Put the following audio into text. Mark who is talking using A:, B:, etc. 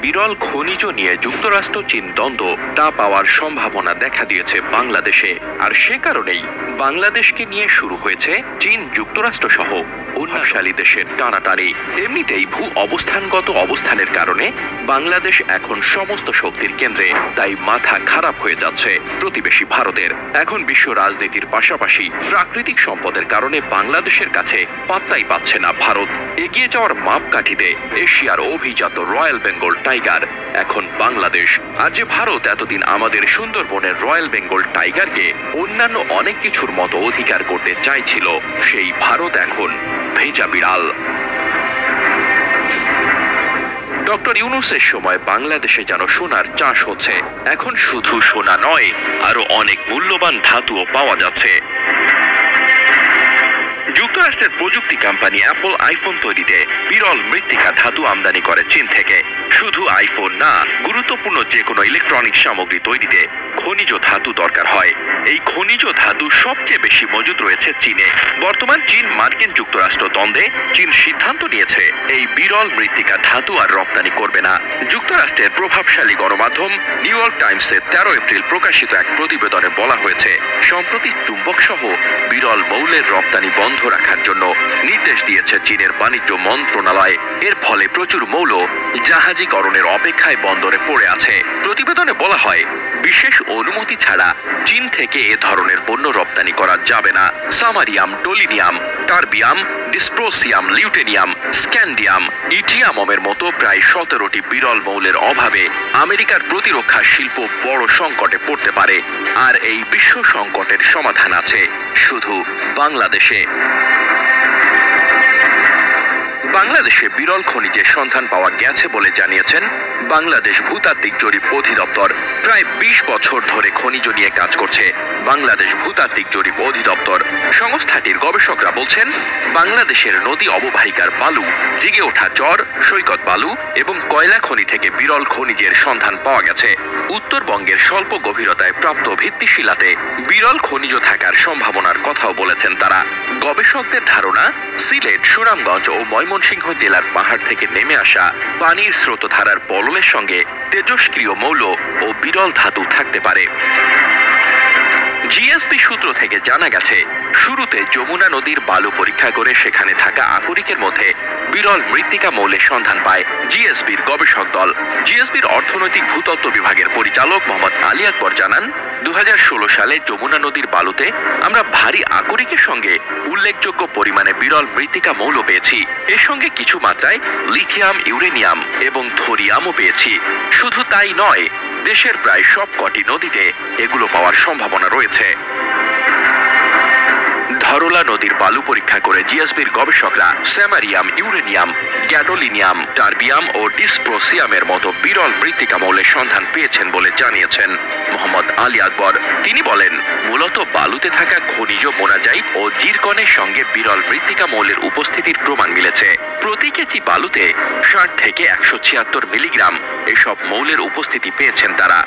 A: বিরল খনিজ নিয়ে যুক্তরাষ্ট্র চীন দ্বন্দ্ব তা পাওয়ার সম্ভাবনা দেখা দিয়েছে বাংলাদেশে। আর সে কারণেই বাংলাদেশকে নিয়ে শুরু হয়েছে চীন যুক্তরাষ্ট্র সহ উন্নয়নশীল দেশের টানাটানি। এমনিতেই ভূ অবস্থানগত অবস্থানের কারণে বাংলাদেশ এখন সমস্ত শক্তির কেন্দ্রে, তাই মাথা খারাপ হয়ে যাচ্ছে প্রতিবেশী ভারতের। এখন বিশ্ব রাজনীতির পাশাপাশি প্রাকৃতিক সম্পদের কারণে বাংলাদেশের কাছে পাত্তাই পাচ্ছে না ভারত। এগিয়ে যাওয়ার মাপকাঠিতে এশিয়ার অভিজাত রয়্যাল বেঙ্গল টাইগার এখন বাংলাদেশ। আর যে ভারত এতদিন আমাদের সুন্দরবনের রয়্যাল বেঙ্গল টাইগারকে অন্যান্য অনেক কিছুর মতো অধিকার করতে চাইছিল, সেই ভারত এখন ভেজা বিড়াল। ডক্টর ইউনূসের সময় বাংলাদেশে যেন সোনার চাষ হচ্ছে। এখন শুধু সোনা নয়, আরো অনেক মূল্যবান ধাতুও পাওয়া যাচ্ছে। যুক্তরাষ্ট্রের প্রযুক্তি কোম্পানি অ্যাপল আইফোন তৈরিতে বিরল মৃত্তিকা ধাতু আমদানি করে চীন থেকে। শুধু আইফোন না, গুরুত্বপূর্ণ যে কোনো ইলেকট্রনিক সামগ্রী তৈরিতে খনিজ ধাতু দরকার হয়। এই খনিজ ধাতু সবচেয়ে বেশি মজুদ রয়েছে চীনে। বর্তমান চীন মার্কিন যুক্তরাষ্ট্র দ্বন্দ্বে চীন সিদ্ধান্ত নিয়েছে এই বিরল মৃত্তিকা ধাতু আর রপ্তানি করবে না। যুক্তরাষ্ট্রের প্রভাবশালী গণমাধ্যম নিউ ইয়র্ক টাইমসে 13 এপ্রিল প্রকাশিত এক প্রতিবেদনে বলা হয়েছে, সম্প্রতি চুম্বক সহ বিরল মৌলের রপ্তানি বন্ধ রাখার জন্য নির্দেশ দিয়েছে চীনের বাণিজ্য মন্ত্রণালয়। এর ফলে প্রচুর মৌল জাহাজীকরণের অপেক্ষায় বন্দরে পড়ে আছে। প্রতিবেদনে বলা হয়, বিশেষ অনুমতি ছাড়া চীন থেকে এ ধরনের পণ্য রপ্তানি করা যাবে না। সামারিয়াম, টোলিনিয়াম, টারবিয়াম, ডিসপ্রোসিয়াম, লিউটেনিয়াম, স্ক্যান্ডিয়াম, ইটিয়ামের মতো প্রায় 17টি বিরল মৌলের অভাবে আমেরিকার প্রতিরক্ষা শিল্প বড় সংকটে পড়তে পারে। আর এই বিশ্ব সংকটের সমাধান আছে শুধু বাংলাদেশে। বাংলাদেশে বিরল খনিজের সন্ধান পাওয়া গেছে বলে জানিয়েছেন বাংলাদেশ ভূতাত্ত্বিক জরিপ অধিদপ্তর। প্রায় 20 বছর ধরে খনিজ নিয়ে কাজ করছে বাংলাদেশ ভূতাত্ত্বিক জরিপ অধিদপ্তর। সংস্থাটির গবেষকরা বলছেন, বাংলাদেশের নদী অববাহিকার বালু, জেগে ওঠা চর, সৈকত বালু এবং কয়লা খনি থেকে বিরল খনিজের সন্ধান পাওয়া গেছে। উত্তরবঙ্গের স্বল্প গভীরতায় প্রাপ্ত ভিত্তিশিলাতে বিরল খনিজ থাকার সম্ভাবনার কথাও বলেছেন তারা। গবেষকদের ধারণা, সিলেট, সুনামগঞ্জ ও ময়মনসিংহ জেলার পাহাড় থেকে নেমে আসা পানির স্রোতধারার পললের সঙ্গে তেজস্ক্রিয় মৌল ও বিরল ধাতু থাকতে পারে। জিএসবি সূত্র থেকে জানা গেছে, শুরুতে যমুনা নদীর বালু পরীক্ষা করে সেখানে থাকা আকরিকের মধ্যে বিরল মৃত্তিকা মৌলের সন্ধান পায় জিএসবির গবেষক দল। জিএসবির অর্থনৈতিক ভূতত্ত্ব বিভাগের পরিচালক মোহাম্মদ আলী আকবর জানান, 2016 সালে যমুনা নদীর বালুতে আমরা ভারী আকরিকের সঙ্গে উল্লেখযোগ্য পরিমাণে বিরল মৃত্তিকা মৌল পেয়েছি। এর সঙ্গে কিছু মাত্রায় লিথিয়াম, ইউরেনিয়াম এবং থোরিয়ামও পেয়েছি। শুধু তাই নয়, দেশের প্রায় সব কটি নদীতে এগুলো পাওয়ার সম্ভাবনা রয়েছে। ধরলা নদীর বালু পরীক্ষা করে জিএসবির গবেষকরা স্যামারিয়াম, ইউরেনিয়াম, গ্যাডোলিনিয়াম, টারবিয়াম ও ডিসপ্রোসিয়ামের মতো বিরল মৃত্তিকা মৌলের সন্ধান পেয়েছেন বলে জানিয়েছেন মোহাম্মদ আলী আকবর। তিনি বলেন, মূলত বালুতে থাকা খনিজ মোনাজাইট ও জিরকনের সঙ্গে বিরল মৃত্তিকা মৌলের উপস্থিতির প্রমাণ মিলেছে। প্রতি কেজি বালুতে 60 থেকে 176 মিলিগ্রাম এসব মৌলের উপস্থিতি পেয়েছেন তারা।